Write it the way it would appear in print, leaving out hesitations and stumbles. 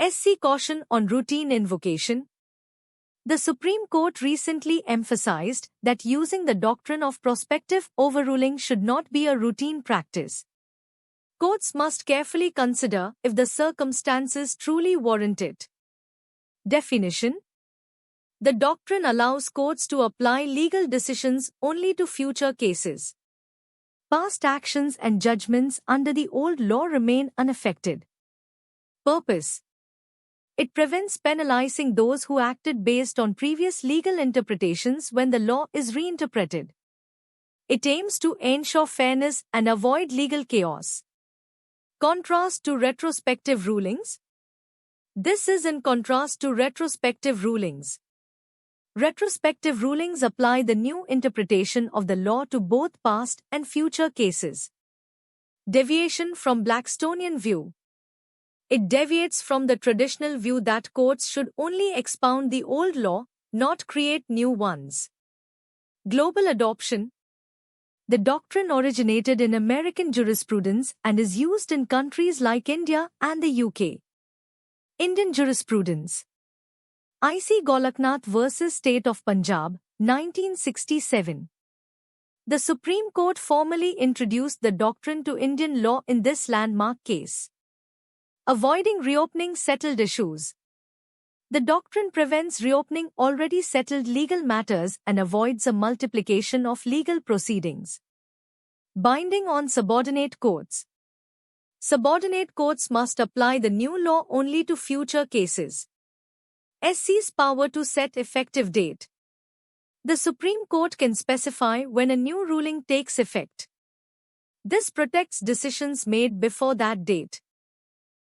SC caution on routine invocation. The Supreme Court recently emphasized that using the doctrine of prospective overruling should not be a routine practice. Courts must carefully consider if the circumstances truly warrant it. Definition: the doctrine allows courts to apply legal decisions only to future cases. Past actions and judgments under the old law remain unaffected. Purpose: it prevents penalizing those who acted based on previous legal interpretations when the law is reinterpreted. It aims to ensure fairness and avoid legal chaos. Contrast to retrospective rulings. This is in contrast to retrospective rulings. Retrospective rulings apply the new interpretation of the law to both past and future cases. Deviation from Blackstonian view. It deviates from the traditional view that courts should only expound the old law, not create new ones. Global adoption. The doctrine originated in American jurisprudence and is used in countries like India and the UK. Indian jurisprudence. IC Golaknath v. State of Punjab, 1967. The Supreme Court formally introduced the doctrine to Indian law in this landmark case. Avoiding reopening settled issues. The doctrine prevents reopening already settled legal matters and avoids a multiplication of legal proceedings. Binding on subordinate courts. Subordinate courts must apply the new law only to future cases. SC's power to set effective date. The Supreme Court can specify when a new ruling takes effect. This protects decisions made before that date.